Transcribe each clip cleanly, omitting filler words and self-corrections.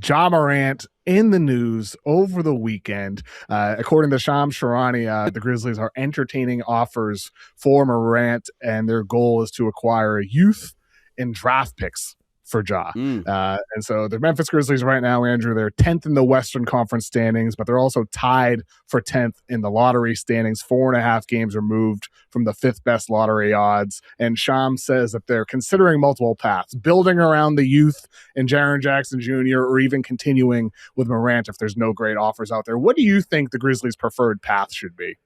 Ja Morant in the news over the weekend. According to Shams Charania, the Grizzlies are entertaining offers for Morant, and their goal is to acquire youth and draft picks for Ja. And so the Memphis Grizzlies right now, Andrew, they're 10th in the Western Conference standings, but they're also tied for 10th in the lottery standings, 4.5 games removed from the 5th best lottery odds. And Sham says that they're considering multiple paths, building around the youth and Jaren Jackson Jr., or even continuing with Morant if there's no great offers out there. What do you think the Grizzlies' preferred path should be?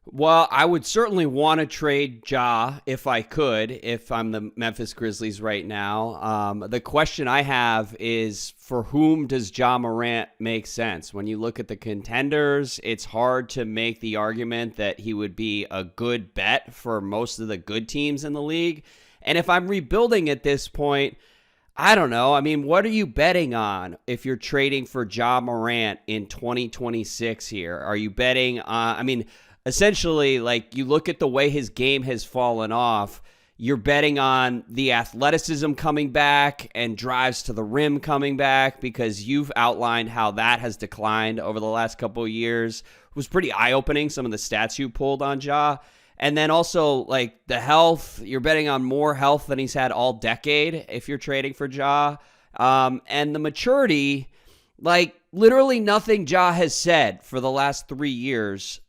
Well, I would certainly want to trade Ja if I could, if I'm the Memphis Grizzlies right now. The question I have is, for whom does Ja Morant make sense? When you look at the contenders, it's hard to make the argument that he would be a good bet for most of the good teams in the league. And if I'm rebuilding at this point, I don't know. I mean, what are you betting on if you're trading for Ja Morant in 2026 here? Are you betting on, essentially, like, you look at the way his game has fallen off, you're betting on the athleticism coming back and drives to the rim coming back, because you've outlined how that has declined over the last couple of years. It was pretty eye-opening, some of the stats you pulled on Ja. And then also, like, the health, you're betting on more health than he's had all decade if you're trading for Ja. And the maturity, like, literally nothing Ja has said for the last 3 years,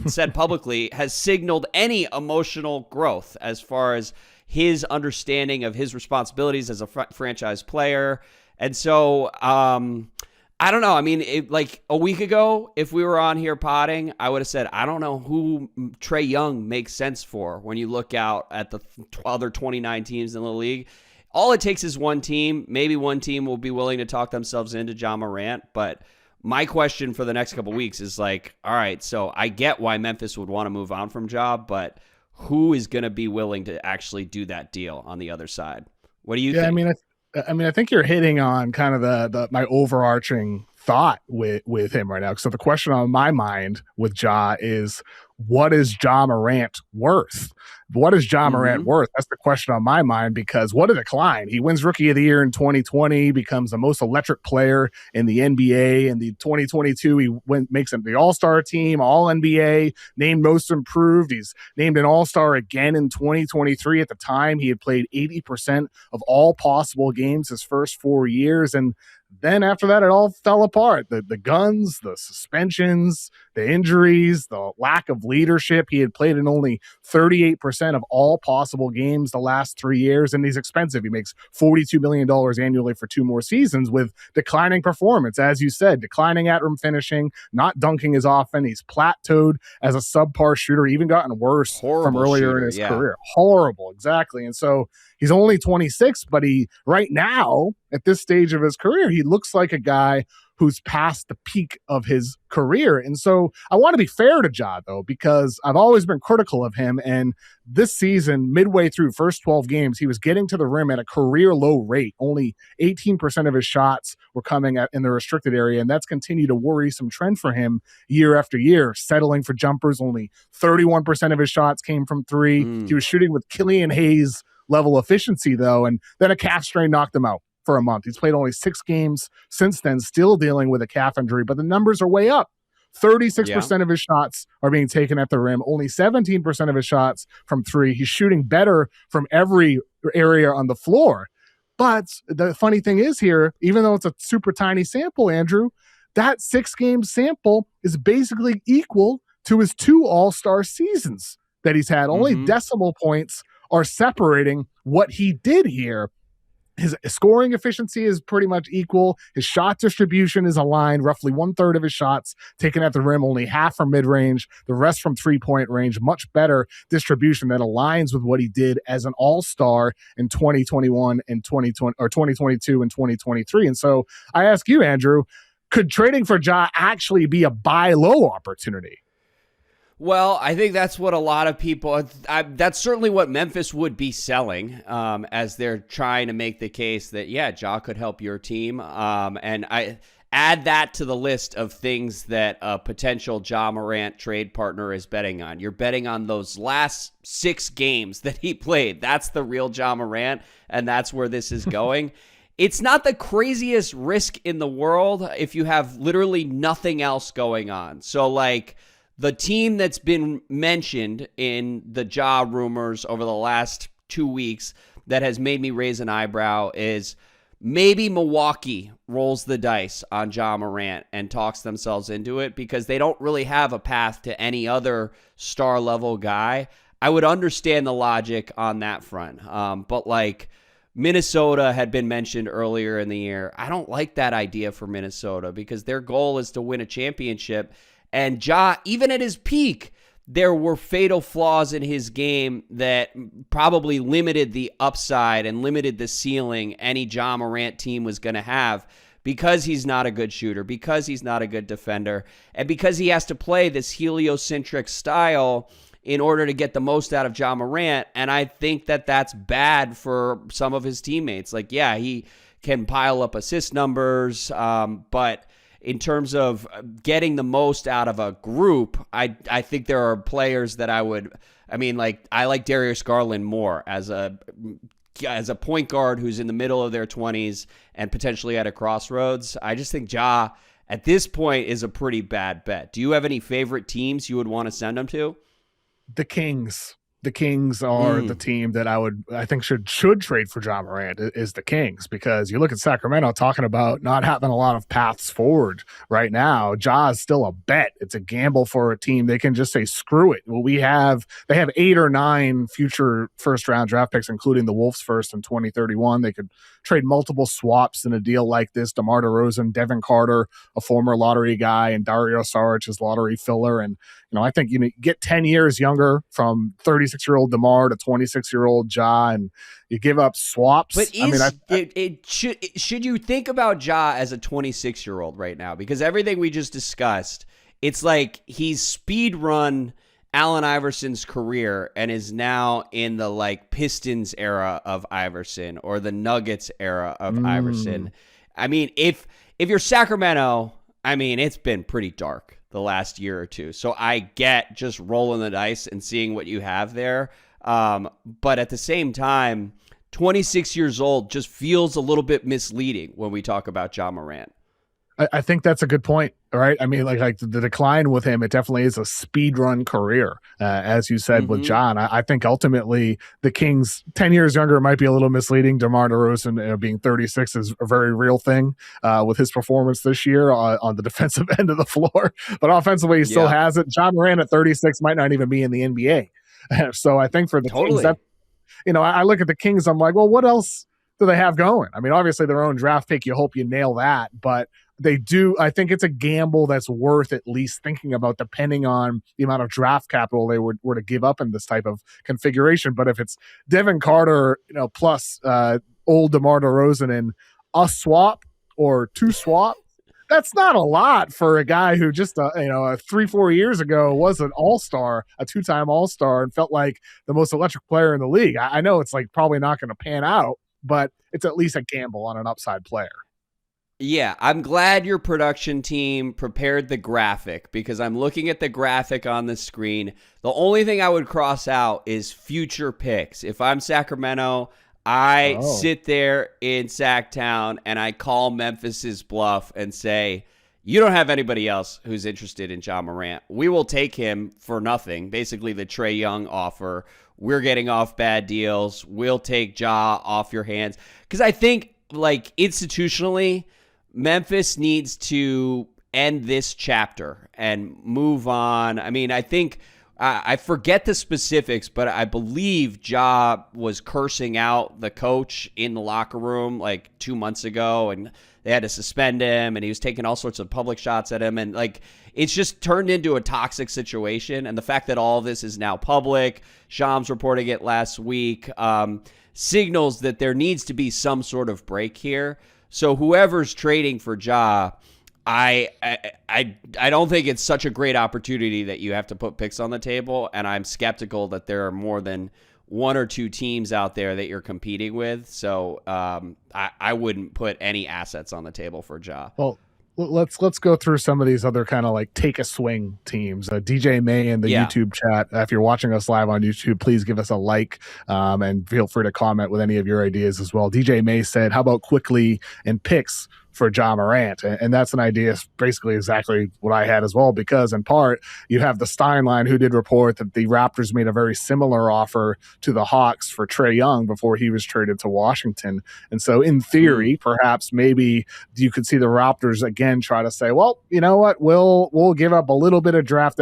said publicly, has signaled any emotional growth as far as his understanding of his responsibilities as a franchise player. And so, I don't know. I mean, like a week ago, if we were on here potting, I would have said, I don't know who Trae Young makes sense for when you look out at the other 29 teams in the league. All it takes is one team. Maybe one team will be willing to talk themselves into Ja Morant. But my question for the next couple of weeks is like, all right, so I get why Memphis would want to move on from Ja, but who is going to be willing to actually do that deal on the other side? What do you think? I think you're hitting on kind of the my overarching thought with him right now. So the question on my mind with Ja is, what is Ja Morant worth? What is Ja Morant worth? That's the question on my mind, because what a decline. He wins Rookie of the Year in 2020, becomes the most electric player in the NBA. In the 2022, he makes him the All-Star team, All-NBA, named Most Improved. He's named an All-Star again in 2023. At the time, he had played 80% of all possible games his first 4 years. And then after that, it all fell apart. The guns, the suspensions, the injuries, the lack of leadership. He had played in only 38% of all possible games the last 3 years, and he's expensive. He makes $42 million annually for 2 more seasons with declining performance. As you said, declining at rim finishing, not dunking as often. He's plateaued as a subpar shooter, even gotten worse from earlier in his career. Horrible, exactly. And so he's only 26, but he right now, at this stage of his career, he looks like a guy who's past the peak of his career. And so I want to be fair to Ja, though, because I've always been critical of him. And this season, midway through first 12 games, he was getting to the rim at a career low rate. Only 18% of his shots were coming in the restricted area. And that's continued a worrisome trend for him year after year, settling for jumpers. Only 31% of his shots came from three. He was shooting with Killian Hayes level efficiency, though, and then a calf strain knocked him out for a month. He's played only 6 games since then, still dealing with a calf injury, but the numbers are way up. 36% of his shots are being taken at the rim, only 17% of his shots from three. He's shooting better from every area on the floor. But the funny thing is here, even though it's a super tiny sample, Andrew, that 6-game sample is basically equal to his 2 all-star seasons that he's had. Only decimal points are separating what he did here. His scoring efficiency is pretty much equal. His shot distribution is aligned. Roughly 1/3 of his shots taken at the rim, only half from mid-range, the rest from three-point range. Much better distribution that aligns with what he did as an all-star in 2021 and 2020, or 2022 and 2023. And so I ask you, Andrew, could trading for Ja actually be a buy low opportunity? Well, I think that's what a lot of people, that's certainly what Memphis would be selling as they're trying to make the case that, Ja could help your team. And I add that to the list of things that a potential Ja Morant trade partner is betting on. You're betting on those last 6 games that he played. That's the real Ja Morant, and that's where this is going. it's not the craziest risk in the world if you have literally nothing else going on. So like the team that's been mentioned in the Ja rumors over the last 2 weeks that has made me raise an eyebrow is maybe Milwaukee rolls the dice on Ja Morant and talks themselves into it because they don't really have a path to any other star level guy. I would understand the logic on that front. But like Minnesota had been mentioned earlier in the year. I don't like that idea for Minnesota because their goal is to win a championship. And Ja, even at his peak, there were fatal flaws in his game that probably limited the upside and limited the ceiling any Ja Morant team was going to have because he's not a good shooter, because he's not a good defender, and because he has to play this heliocentric style in order to get the most out of Ja Morant. And I think that that's bad for some of his teammates. Like, yeah, he can pile up assist numbers, but in terms of getting the most out of a group, I think there are players that I like Darius Garland more as a point guard who's in the middle of their 20s and potentially at a crossroads. I just think Ja at this point is a pretty bad bet. Do you have any favorite teams you would want to send him to? The Kings. The Kings are the team that I think should trade for Ja Morant is the Kings, because you look at Sacramento talking about not having a lot of paths forward right now. Ja is still a bet. It's a gamble for a team. They can just say, screw it. Well, they have 8 or 9 future first round draft picks, including the Wolves first in 2031. They could trade multiple swaps in a deal like this. DeMar DeRozan, Devin Carter, a former lottery guy, and Dario Saric is lottery filler. And, I think you get 10 years younger from 36-year-old DeMar to 26-year-old Ja, and you give up swaps. But should you think about Ja as a 26-year-old right now? Because everything we just discussed, it's like he's speed run Allen Iverson's career and is now in the like Pistons era of Iverson or the Nuggets era of Iverson. I mean, if you're Sacramento, I mean, it's been pretty dark the last year or two. So I get just rolling the dice and seeing what you have there. But at the same time, 26 years old just feels a little bit misleading when we talk about Ja Morant. I think that's a good point, right? I mean, like the decline with him, it definitely is a speed run career, as you said with John. I think ultimately the Kings, 10 years younger, might be a little misleading. DeMar DeRozan being 36 is a very real thing with his performance this year on the defensive end of the floor. But offensively, he still has it. Ja Morant at 36 might not even be in the NBA. So I think for the Kings, that, I look at the Kings, I'm like, well, what else do they have going? I mean, obviously their own draft pick, you hope you nail that, but they do. I think it's a gamble that's worth at least thinking about, depending on the amount of draft capital they were to give up in this type of configuration. But if it's Devin Carter, plus old DeMar DeRozan in a swap or 2 swaps, that's not a lot for a guy who just 3-4 years ago was an all-star, a 2-time all-star, and felt like the most electric player in the league. I know it's like probably not going to pan out, but it's at least a gamble on an upside player. Yeah, I'm glad your production team prepared the graphic, because I'm looking at the graphic on the screen. The only thing I would cross out is future picks. If I'm Sacramento, I sit there in Sacktown and I call Memphis's bluff and say, you don't have anybody else who's interested in Ja Morant. We will take him for nothing. Basically the Trae Young offer. We're getting off bad deals. We'll take Ja off your hands. Because I think, like, institutionally, Memphis needs to end this chapter and move on. I mean, I think I forget the specifics, but I believe Ja was cursing out the coach in the locker room like 2 months ago, and they had to suspend him, and he was taking all sorts of public shots at him. And like, it's just turned into a toxic situation. And the fact that all of this is now public, Shams reporting it last week, signals that there needs to be some sort of break here. So whoever's trading for Ja, I don't think it's such a great opportunity that you have to put picks on the table, and I'm skeptical that there are more than 1 or 2 teams out there that you're competing with. So I wouldn't put any assets on the table for Ja. Well, let's go through some of these other kind of like take a swing teams. DJ May in the Yeah. YouTube chat. If you're watching us live on YouTube, please give us a like, and feel free to comment with any of your ideas as well. DJ May said, "How about quickly and picks for Ja Morant?" And that's an idea, basically exactly what I had as well, because in part you have the Steinline, who did report that the Raptors made a very similar offer to the Hawks for Trae Young before he was traded to Washington. And so in theory, perhaps maybe you could see the Raptors again try to say, well, you know what, we'll give up a little bit of draft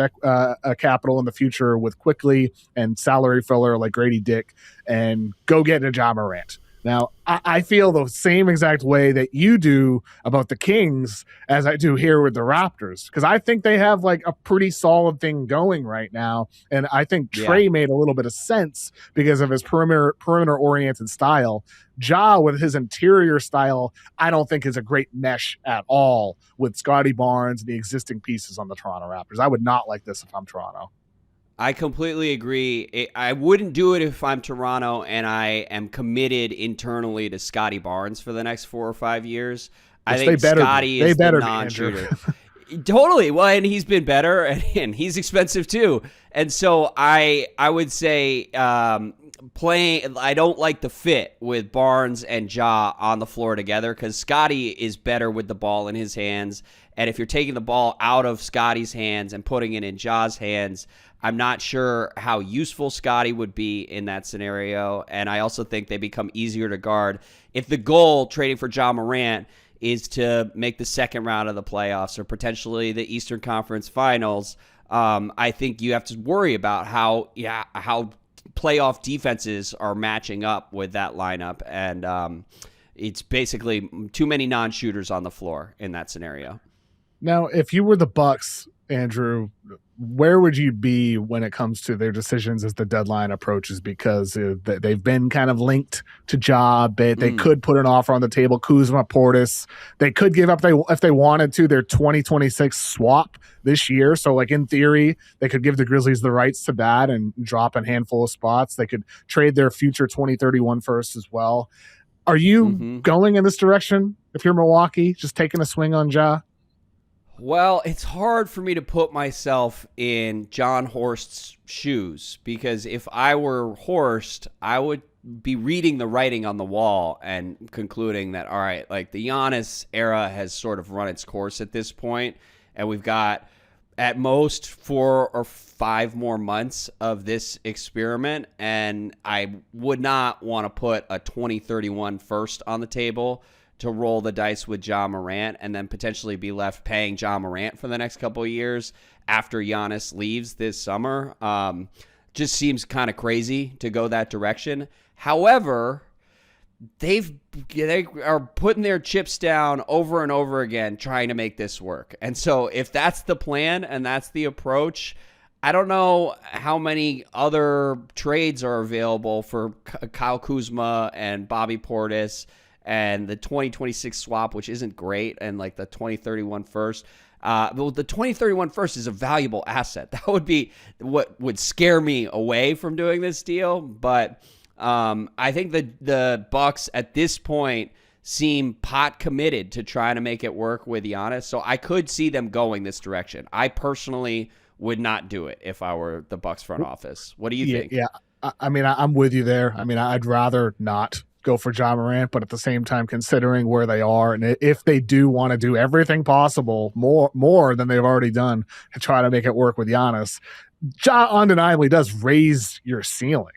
capital in the future with quickly and salary filler like Grady Dick and go get a Ja Morant. Now, I feel the same exact way that you do about the Kings as I do here with the Raptors, because I think they have like a pretty solid thing going right now. And I think Trae made a little bit of sense because of his perimeter oriented style. Ja, with his interior style, I don't think is a great mesh at all with Scotty Barnes and the existing pieces on the Toronto Raptors. I would not like this if I'm Toronto. I completely agree. I wouldn't do it if I'm Toronto and I am committed internally to Scotty Barnes for the next 4 or 5 years. I think Scotty is the non-shooter. Totally. Well, and he's been better, and he's expensive too. And so I would say playing. I don't like the fit with Barnes and Ja on the floor together because Scotty is better with the ball in his hands. And if you're taking the ball out of Scotty's hands and putting it in Ja's hands, I'm not sure how useful Scotty would be in that scenario. And I also think they become easier to guard. If the goal, trading for Ja Morant, is to make the second round of the playoffs or potentially the Eastern Conference Finals, I think you have to worry about how playoff defenses are matching up with that lineup. And it's basically too many non-shooters on the floor in that scenario. Now, if you were the Bucks, Andrew, where would you be when it comes to their decisions as the deadline approaches? Because they've been kind of linked to Ja. They could put an offer on the table. Kuzma, Portis. They could give up, if they wanted to, their 2026 swap this year. So, like, in theory, they could give the Grizzlies the rights to that and drop a handful of spots. They could trade their future 2031 first as well. Are you going in this direction if you're Milwaukee, just taking a swing on Ja? Well, it's hard for me to put myself in John Horst's shoes because if I were Horst, I would be reading the writing on the wall and concluding that, all right, like the Giannis era has sort of run its course at this point, and we've got at most 4 or 5 more months of this experiment, and I would not want to put a 2031 first on the table to roll the dice with Ja Morant and then potentially be left paying Ja Morant for the next couple of years after Giannis leaves this summer. Just seems kind of crazy to go that direction. However, they are putting their chips down over and over again trying to make this work. And so if that's the plan and that's the approach, I don't know how many other trades are available for Kyle Kuzma and Bobby Portis and the 2026 swap, which isn't great, and like the 2031 first. But the 2031 first is a valuable asset. That would be what would scare me away from doing this deal. But I think the Bucks at this point seem pot committed to trying to make it work with Giannis. So I could see them going this direction. I personally would not do it if I were the Bucks front office. What do you think? Yeah, I mean, I'm with you there. I mean, I'd rather not go for Ja Morant, but at the same time, considering where they are, and if they do want to do everything possible, more than they've already done, to try to make it work with Giannis, Ja undeniably does raise your ceiling.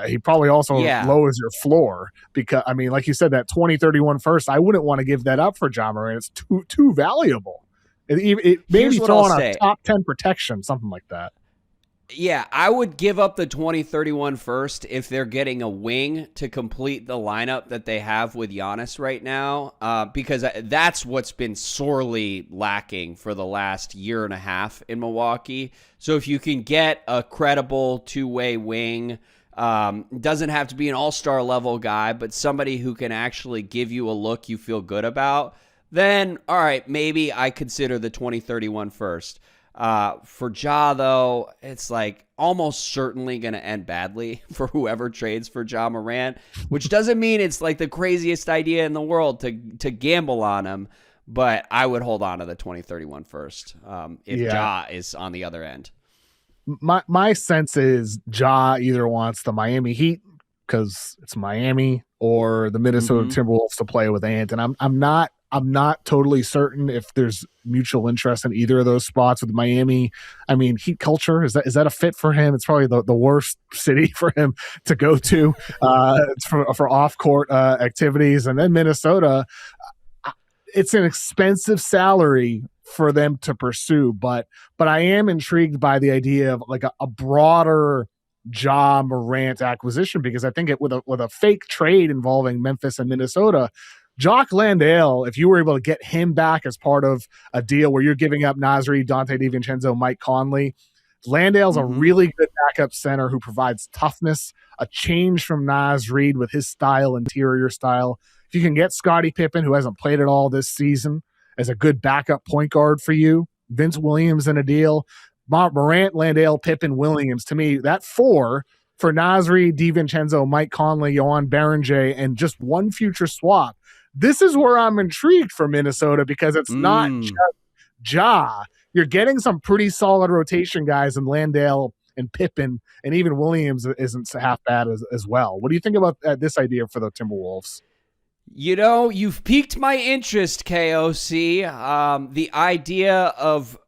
He probably also lowers your floor because, I mean, like you said, that 2031 first, I wouldn't want to give that up for Ja Morant. It's too valuable. It maybe throw on a top 10 protection, something like that. Yeah, I would give up the 2031 first if they're getting a wing to complete the lineup that they have with Giannis right now, because that's what's been sorely lacking for the last year and a half in Milwaukee. So if you can get a credible two-way wing, doesn't have to be an all-star level guy, but somebody who can actually give you a look you feel good about, then, all right, maybe I consider the 2031 first. For Ja, though, it's like almost certainly going to end badly for whoever trades for Ja Morant, which doesn't mean it's like the craziest idea in the world to gamble on him. but I would hold on to the 2031 first if Yeah. Ja is on the other end. My sense is Ja either wants the Miami Heat because it's Miami or the Minnesota Timberwolves to play with Ant, and I'm not totally certain if there's mutual interest in either of those spots with Miami. I mean, Heat culture, is that a fit for him? It's probably the worst city for him to go to for off court activities, and then Minnesota. It's an expensive salary for them to pursue, but I am intrigued by the idea of like a broader Ja Morant acquisition, because I think with a fake trade involving Memphis and Minnesota, Jock Landale, if you were able to get him back as part of a deal where you're giving up Nasri, Dante DiVincenzo, Mike Conley, Landale's a really good backup center who provides toughness, a change from Naz Reid with his style, interior style. If you can get Scottie Pippen, who hasn't played at all this season, as a good backup point guard for you, Vince Williams in a deal, Morant, Landale, Pippen, Williams, to me, that four for Nasri, DiVincenzo, Mike Conley, Johan Berenger, and just one future swap. This is where I'm intrigued for Minnesota, because it's not just Ja. You're getting some pretty solid rotation guys in Landale and Pippen, and even Williams isn't half bad as well. What do you think about this idea for the Timberwolves? You know, you've piqued my interest, KOC. The idea of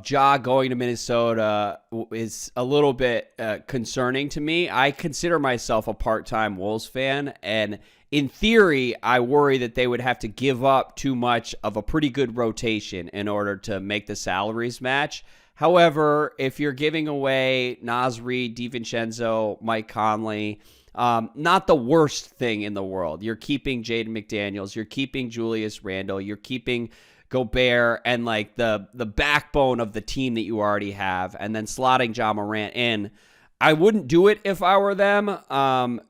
Ja going to Minnesota is a little bit concerning to me. I consider myself a part-time Wolves fan, and in theory, I worry that they would have to give up too much of a pretty good rotation in order to make the salaries match. However, if you're giving away Nasri, DiVincenzo, Mike Conley, not the worst thing in the world. You're keeping Jaden McDaniels. You're keeping Julius Randle. You're keeping Gobert and like the backbone of the team that you already have, and then slotting Ja Morant in. I wouldn't do it if I were them,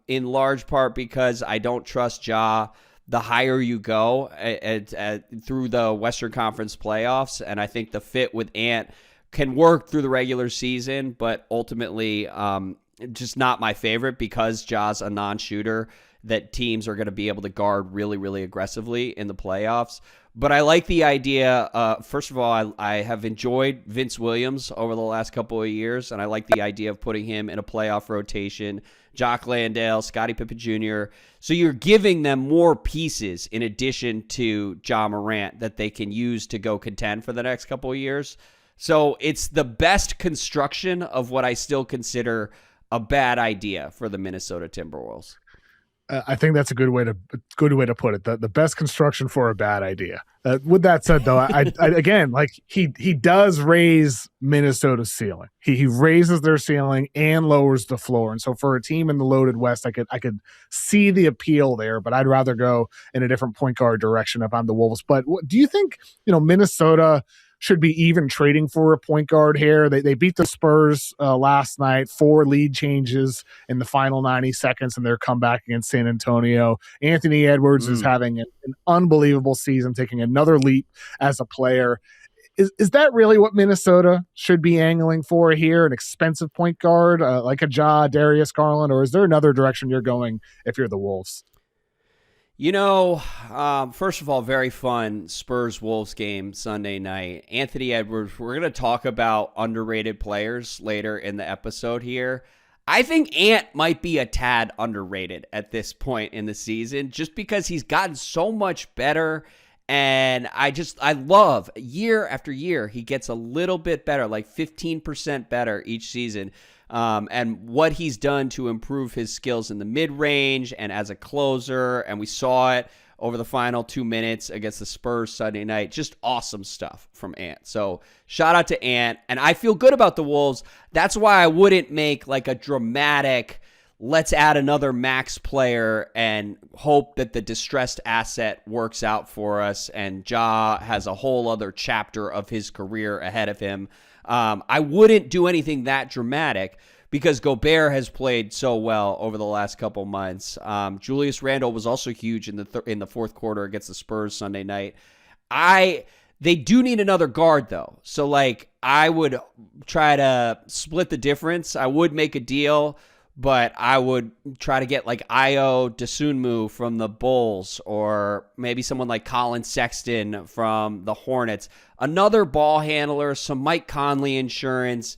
in large part because I don't trust Ja the higher you go through the Western Conference playoffs, and I think the fit with Ant can work through the regular season, but ultimately just not my favorite because Ja's a non-shooter that teams are going to be able to guard really, really aggressively in the playoffs. But I like the idea. First of all, I have enjoyed Vince Williams over the last couple of years, and I like the idea of putting him in a playoff rotation. Jock Landale, Scottie Pippen Jr. So you're giving them more pieces in addition to Ja Morant that they can use to go contend for the next couple of years. So it's the best construction of what I still consider a bad idea for the Minnesota Timberwolves. I think that's a good way to put it. The best construction for a bad idea. With that said, though, I again, like he does raise Minnesota's ceiling. He raises their ceiling and lowers the floor. And so for a team in the loaded West, I could see the appeal there. But I'd rather go in a different point guard direction if I'm the Wolves. But do you think Minnesota should be even trading for a point guard here? They beat the Spurs last night, 4 lead changes in the final 90 seconds in their comeback against San Antonio. Anthony Edwards is having an unbelievable season, taking another leap as a player. Is that really what Minnesota should be angling for here? An expensive point guard like a Ja, Darius Garland, or is there another direction you're going if you're the Wolves? First of all, very fun Spurs-Wolves game Sunday night. Anthony Edwards, we're going to talk about underrated players later in the episode here. I think Ant might be a tad underrated at this point in the season just because he's gotten so much better. And I love year after year, he gets a little bit better, like 15% better each season. And what he's done to improve his skills in the mid-range and as a closer, and we saw it over the final 2 minutes against the Spurs Sunday night. Just awesome stuff from Ant. So shout out to Ant, and I feel good about the Wolves. That's why I wouldn't make like a dramatic, let's add another max player and hope that the distressed asset works out for us and Ja has a whole other chapter of his career ahead of him. I wouldn't do anything that dramatic because Gobert has played so well over the last couple months. Julius Randle was also huge in the fourth quarter against the Spurs Sunday night. They do need another guard though. So like I would try to split the difference. I would make a deal but I would try to get like Io DeSunmu from the Bulls, or maybe someone like Colin Sexton from the Hornets. Another ball handler, some Mike Conley insurance,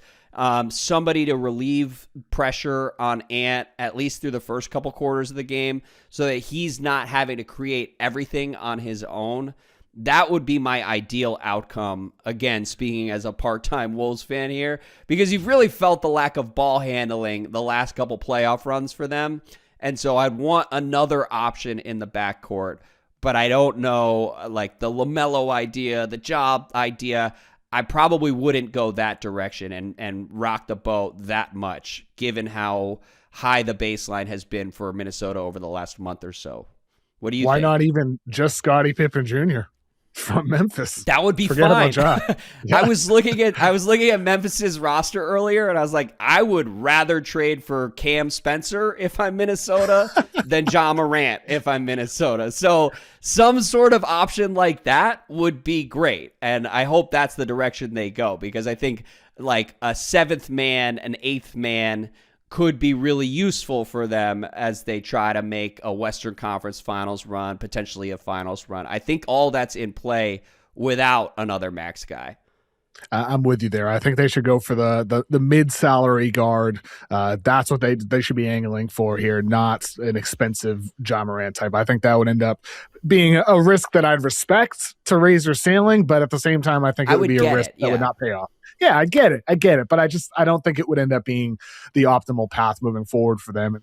somebody to relieve pressure on Ant at least through the first couple quarters of the game so that he's not having to create everything on his own. That would be my ideal outcome. Again, speaking as a part-time Wolves fan here, because you've really felt the lack of ball handling the last couple playoff runs for them. And so I'd want another option in the backcourt, but I don't know, like the LaMelo idea, the Job idea. I probably wouldn't go that direction and rock the boat that much, given how high the baseline has been for Minnesota over the last month or so. What do you think? Why not even just Scottie Pippen Jr. from Memphis? That would be Forget fine. About Ja. Yeah. I was looking at Memphis's roster earlier, and I was like, I would rather trade for Cam Spencer if I'm Minnesota than Ja Morant if I'm Minnesota. So some sort of option like that would be great, and I hope that's the direction they go, because I think like a seventh man, an eighth man could be really useful for them as they try to make a Western Conference Finals run, potentially a Finals run. I think all that's in play without another max guy. I'm with you there. I think they should go for the mid-salary guard. That's what they should be angling for here, not an expensive Ja Morant type. I think that would end up being a risk that I'd respect to raise their ceiling, but at the same time, I think it would be a risk that would not pay off. Yeah, I get it. But I don't think it would end up being the optimal path moving forward for them.